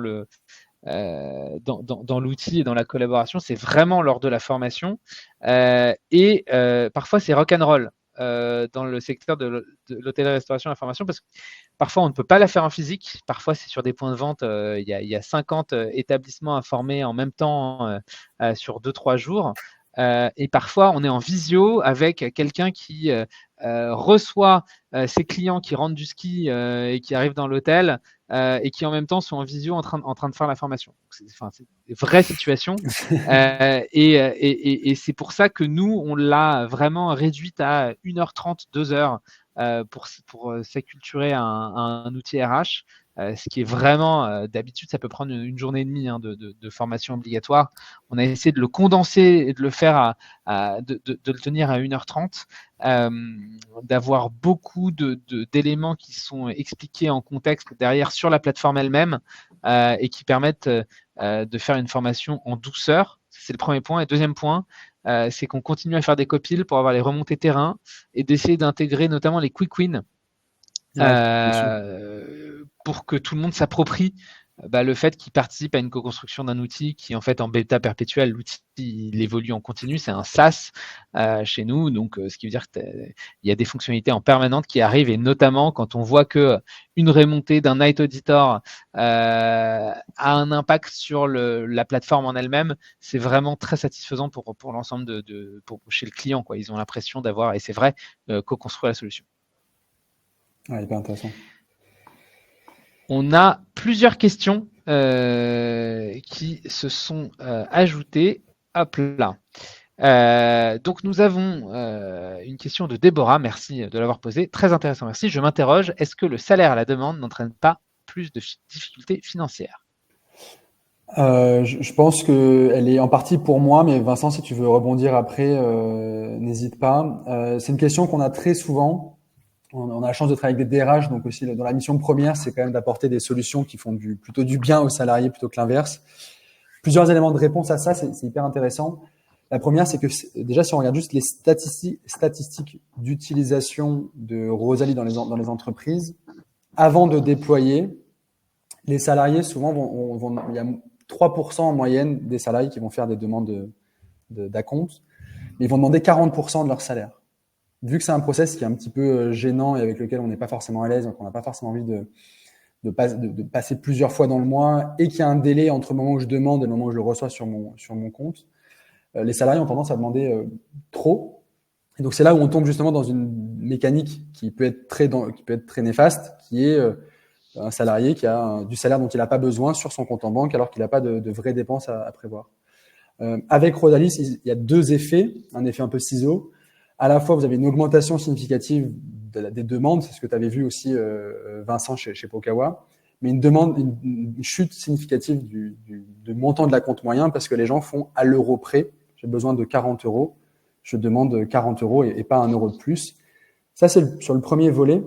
l'outil et dans la collaboration, c'est vraiment lors de la formation. Et parfois, c'est rock'n'roll dans le secteur de l'hôtellerie-restauration et la formation, parce que parfois, on ne peut pas la faire en physique. Parfois, c'est sur des points de vente. Il y a 50 établissements à former en même temps sur 2-3 jours. Et parfois, on est en visio avec quelqu'un qui reçoit ses clients qui rentrent du ski et qui arrivent dans l'hôtel et qui en même temps sont en visio en train de faire la formation. C'est une vraie situation. Et c'est pour ça que nous, on l'a vraiment réduite à 1h30, 2h pour s'acculturer à un outil RH. Ce qui est vraiment, d'habitude, ça peut prendre une journée et demie de formation obligatoire. On a essayé de le condenser et de le faire de le tenir à 1h30, d'avoir beaucoup d'éléments qui sont expliqués en contexte derrière sur la plateforme elle-même et qui permettent de faire une formation en douceur. C'est le premier point. Et deuxième point, c'est qu'on continue à faire des copiles pour avoir les remontées terrain et d'essayer d'intégrer notamment les quick wins. Pour que tout le monde s'approprie le fait qu'il participe à une co-construction d'un outil qui, en fait, en bêta perpétuelle, l'outil il évolue en continu, c'est un SaaS chez nous, donc ce qui veut dire qu'il y a des fonctionnalités en permanente qui arrivent, et notamment quand on voit que une remontée d'un Night Auditor a un impact sur la plateforme en elle-même, c'est vraiment très satisfaisant pour l'ensemble chez le client, quoi. Ils ont l'impression d'avoir, et c'est vrai, co-construire la solution. Ouais, hyper intéressant. On a plusieurs questions qui se sont ajoutées. Hop là. Donc nous avons une question de Déborah, merci de l'avoir posée, très intéressant, merci. Je m'interroge, est-ce que le salaire à la demande n'entraîne pas plus de difficultés financières? Je pense qu'elle est en partie pour moi, mais Vincent, si tu veux rebondir après, n'hésite pas. C'est une question qu'on a très souvent. On a la chance de travailler avec des DRH, donc aussi dans la mission première, c'est quand même d'apporter des solutions qui font plutôt du bien aux salariés plutôt que l'inverse. Plusieurs éléments de réponse à ça, c'est hyper intéressant. La première, c'est que déjà, si on regarde juste les statistiques d'utilisation de Rosalie dans les entreprises, avant de déployer, les salariés, souvent, il y a 3% en moyenne des salariés qui vont faire des demandes d'acompte, mais ils vont demander 40% de leur salaire. Vu que c'est un process qui est un petit peu gênant et avec lequel on n'est pas forcément à l'aise, donc on n'a pas forcément envie de passer plusieurs fois dans le mois et qu'il y a un délai entre le moment où je demande et le moment où je le reçois sur mon compte, les salariés ont tendance à demander trop. Et donc, c'est là où on tombe justement dans une mécanique qui peut être très néfaste, qui est un salarié qui a du salaire dont il n'a pas besoin sur son compte en banque alors qu'il n'a pas de vraies dépenses à prévoir. Avec Rosalie, il y a deux effets, un effet un peu ciseau. À la fois, vous avez une augmentation significative des demandes, c'est ce que tu avais vu aussi, Vincent, chez Pokawa, mais une chute significative du montant de la compte moyen parce que les gens font à l'euro près. J'ai besoin de 40 euros, je demande 40 euros et pas 1 euro de plus. Ça, c'est sur le premier volet.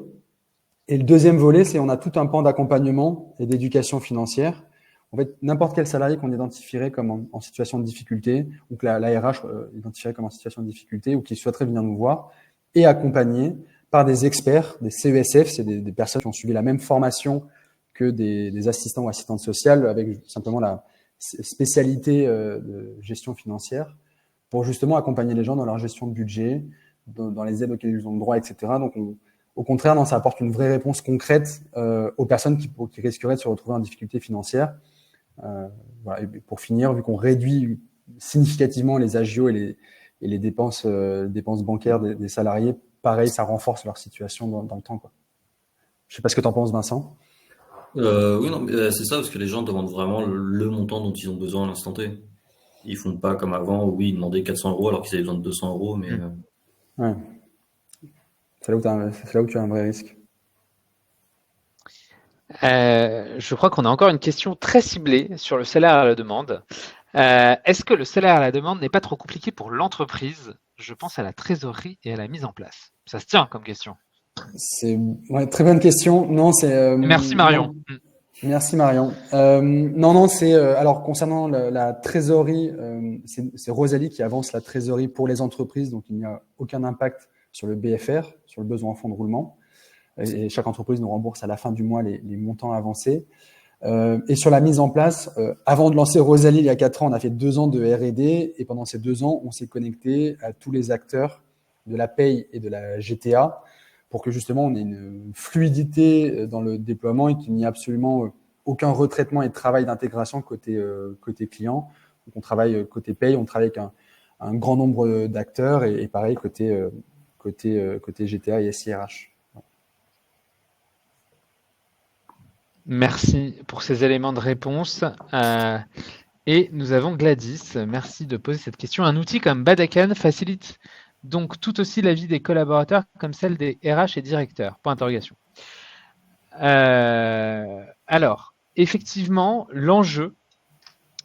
Et le deuxième volet, c'est on a tout un pan d'accompagnement et d'éducation financière. En fait, n'importe quel salarié qu'on identifierait comme en situation de difficulté, ou que la RH identifierait comme en situation de difficulté, ou qui souhaiterait venir nous voir, est accompagné par des experts, des CESF, c'est des personnes qui ont suivi la même formation que des assistants ou assistantes sociales, avec simplement la spécialité de gestion financière, pour justement accompagner les gens dans leur gestion de budget, dans les aides auxquelles ils ont le droit, etc. Donc, au contraire, non, ça apporte une vraie réponse concrète aux personnes qui risqueraient de se retrouver en difficulté financière. Voilà. Et pour finir, vu qu'on réduit significativement les agios et les dépenses bancaires des salariés, pareil, ça renforce leur situation dans le temps, quoi. Je sais pas ce que tu en penses, Vincent. Oui, non, mais, c'est ça, parce que les gens demandent vraiment le montant dont ils ont besoin à l'instant T. Ils font pas comme avant, où oui, ils demandaient 400 euros alors qu'ils avaient besoin de 200 euros, mais Ouais. C'est là où tu as un vrai risque. Je crois qu'on a encore une question très ciblée sur le salaire à la demande. Est-ce que le salaire à la demande n'est pas trop compliqué pour l'entreprise? Je pense à la trésorerie et à la mise en place. Ça se tient comme question. C'est très bonne question. Non, Merci Marion. Non. Merci Marion. Non, c'est alors concernant la trésorerie, c'est Rosalie qui avance la trésorerie pour les entreprises, donc il n'y a aucun impact sur le BFR, sur le besoin en fonds de roulement. Et chaque entreprise nous rembourse à la fin du mois les montants avancés. Et sur la mise en place, avant de lancer Rosalie il y a 4 ans, on a fait 2 ans de R&D et pendant ces 2 ans, on s'est connecté à tous les acteurs de la paye et de la GTA pour que justement on ait une fluidité dans le déploiement et qu'il n'y ait absolument aucun retraitement et travail d'intégration côté client. Donc on travaille côté paye, on travaille avec un grand nombre d'acteurs et pareil côté GTA et SIRH. Merci pour ces éléments de réponse. Et nous avons Gladys. Merci de poser cette question. Un outil comme Badakan facilite donc tout aussi la vie des collaborateurs comme celle des RH et directeurs. Point d'interrogation. Alors, effectivement, l'enjeu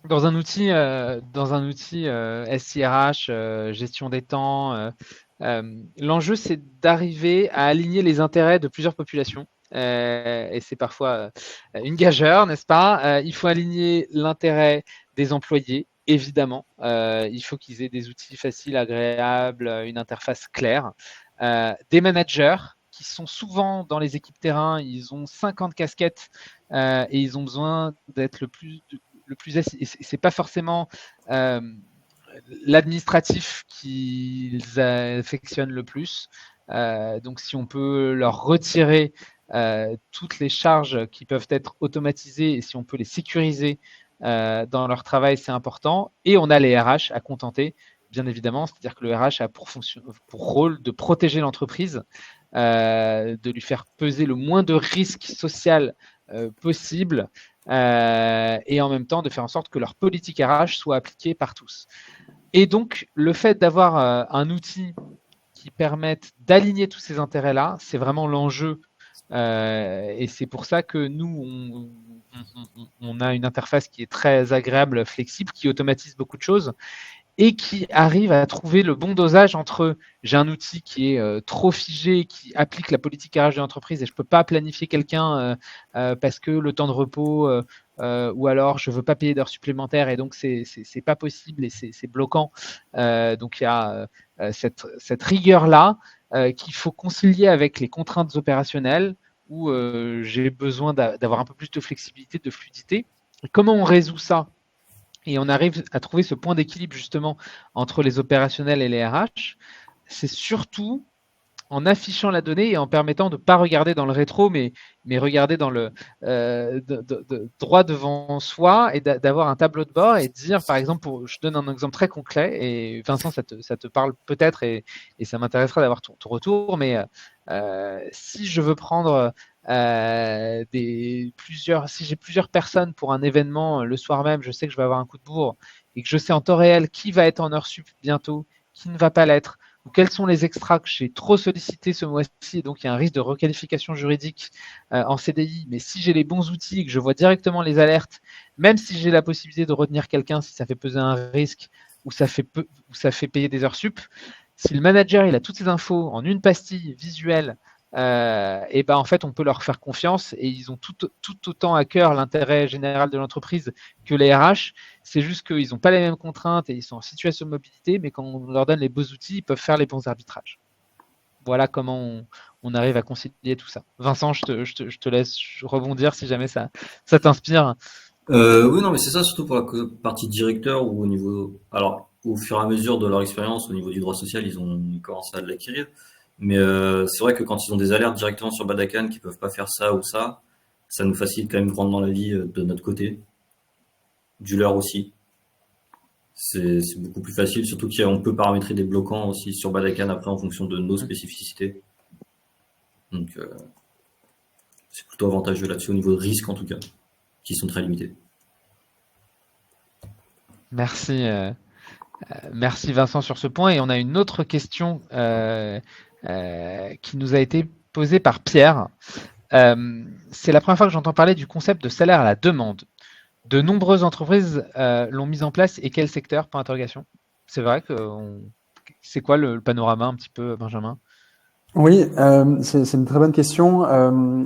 dans un outil SIRH, gestion des temps, l'enjeu c'est d'arriver à aligner les intérêts de plusieurs populations. Et c'est parfois une gageure, n'est-ce pas? Il faut aligner l'intérêt des employés, évidemment. Il faut qu'ils aient des outils faciles, agréables, une interface claire. Des managers qui sont souvent dans les équipes terrain, ils ont 50 casquettes et ils ont besoin d'être le plus c'est pas forcément l'administratif qu'ils affectionnent le plus. Donc, si on peut leur retirer toutes les charges qui peuvent être automatisées et si on peut les sécuriser dans leur travail, c'est important. Et on a les RH à contenter, bien évidemment. C'est-à-dire que le RH a pour rôle de protéger l'entreprise, de lui faire peser le moins de risques social possible et en même temps de faire en sorte que leur politique RH soit appliquée par tous. Et donc, le fait d'avoir un outil qui permette d'aligner tous ces intérêts-là, c'est vraiment l'enjeu. Et c'est pour ça que nous, on a une interface qui est très agréable, flexible, qui automatise beaucoup de choses et qui arrive à trouver le bon dosage entre j'ai un outil qui est trop figé, qui applique la politique RH de l'entreprise et je ne peux pas planifier quelqu'un parce que le temps de repos ou alors je ne veux pas payer d'heures supplémentaires et donc c'est pas possible et c'est bloquant. Donc il y a cette rigueur-là qu'il faut concilier avec les contraintes opérationnelles où j'ai besoin d'avoir un peu plus de flexibilité, de fluidité. Et comment on résout ça? Et on arrive à trouver ce point d'équilibre justement entre les opérationnels et les RH. C'est surtout en affichant la donnée et en permettant de ne pas regarder dans le rétro, mais regarder dans le droit devant soi et d'avoir un tableau de bord et de dire, par exemple, je donne un exemple très concret, et Vincent, ça te parle peut-être et ça m'intéresserait d'avoir ton retour, mais si je veux prendre si j'ai plusieurs personnes pour un événement le soir même, je sais que je vais avoir un coup de bourre et que je sais en temps réel qui va être en heure sup bientôt, qui ne va pas l'être, ou quels sont les extras que j'ai trop sollicités ce mois-ci, et donc il y a un risque de requalification juridique en CDI. Mais si j'ai les bons outils et que je vois directement les alertes, même si j'ai la possibilité de retenir quelqu'un si ça fait peser un risque ou ça fait payer des heures sup, si le manager il a toutes ces infos en une pastille visuelle, et ben en fait on peut leur faire confiance et ils ont tout autant à cœur l'intérêt général de l'entreprise que les RH. C'est juste qu'ils n'ont pas les mêmes contraintes et ils sont en situation de mobilité, mais quand on leur donne les beaux outils, ils peuvent faire les bons arbitrages. Voilà comment on arrive à concilier tout ça. Vincent, je te laisse rebondir si jamais ça t'inspire. Oui, non, mais c'est ça, surtout pour la partie directeur ou au niveau. Alors, au fur et à mesure de leur expérience, au niveau du droit social, ils ont commencé à l'acquérir. Mais c'est vrai que quand ils ont des alertes directement sur Badakan qui peuvent pas faire ça ou ça nous facilite quand même grandement la vie de notre côté, du leur aussi. C'est beaucoup plus facile, surtout qu'on peut paramétrer des bloquants aussi sur Badakan après en fonction de nos spécificités. Donc, c'est plutôt avantageux là-dessus au niveau de risque en tout cas, qui sont très limités. Merci, merci Vincent sur ce point. Et on a une autre question qui nous a été posée par Pierre. C'est la première fois que j'entends parler du concept de salaire à la demande. De nombreuses entreprises l'ont mise en place et quel secteur? Point d'interrogation. C'est vrai que c'est quoi le panorama un petit peu, Benjamin? Oui, c'est une très bonne question.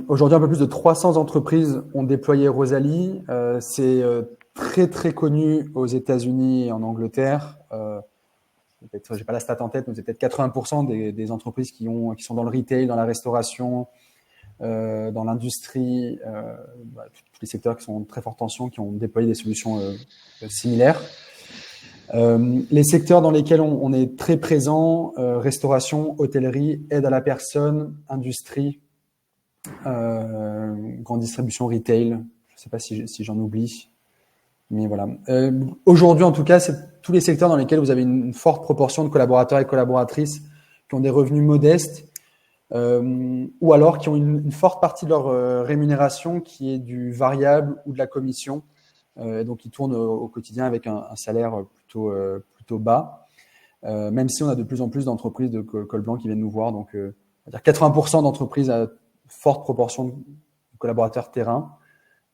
Aujourd'hui, un peu plus de 300 entreprises ont déployé Rosalie. C'est très très connu aux États-Unis et en Angleterre. J'ai pas la stat en tête, mais c'est peut-être 80% des entreprises qui sont dans le retail, dans la restauration, dans l'industrie, tous les secteurs qui sont en très forte tension, qui ont déployé des solutions similaires. Les secteurs dans lesquels on est très présent, restauration, hôtellerie, aide à la personne, industrie, grande distribution, retail. Je ne sais pas si j'en oublie. Mais voilà. Aujourd'hui, en tout cas, c'est tous les secteurs dans lesquels vous avez une forte proportion de collaborateurs et collaboratrices qui ont des revenus modestes ou alors qui ont une forte partie de leur rémunération qui est du variable ou de la commission. Donc, ils tournent au quotidien avec un salaire plutôt bas, même si on a de plus en plus d'entreprises de col blanc qui viennent nous voir. Donc, on va dire 80% d'entreprises à forte proportion de collaborateurs terrain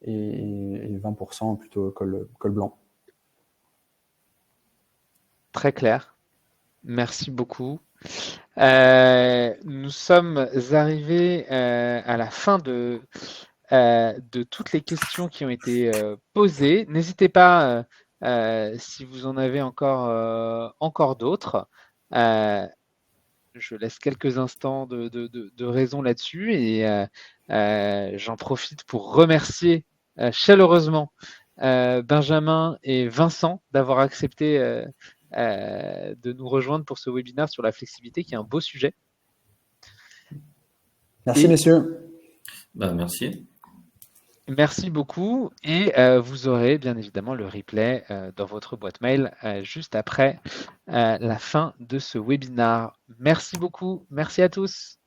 et 20% plutôt col blanc. Très clair. Merci beaucoup. Nous sommes arrivés à la fin de toutes les questions qui ont été posées. N'hésitez pas, si vous en avez encore d'autres. Je laisse quelques instants de raison là-dessus et j'en profite pour remercier chaleureusement Benjamin et Vincent d'avoir accepté de nous rejoindre pour ce webinaire sur la flexibilité qui est un beau sujet. Merci, messieurs. Merci. Merci beaucoup et vous aurez bien évidemment le replay dans votre boîte mail juste après la fin de ce webinaire. Merci beaucoup, merci à tous.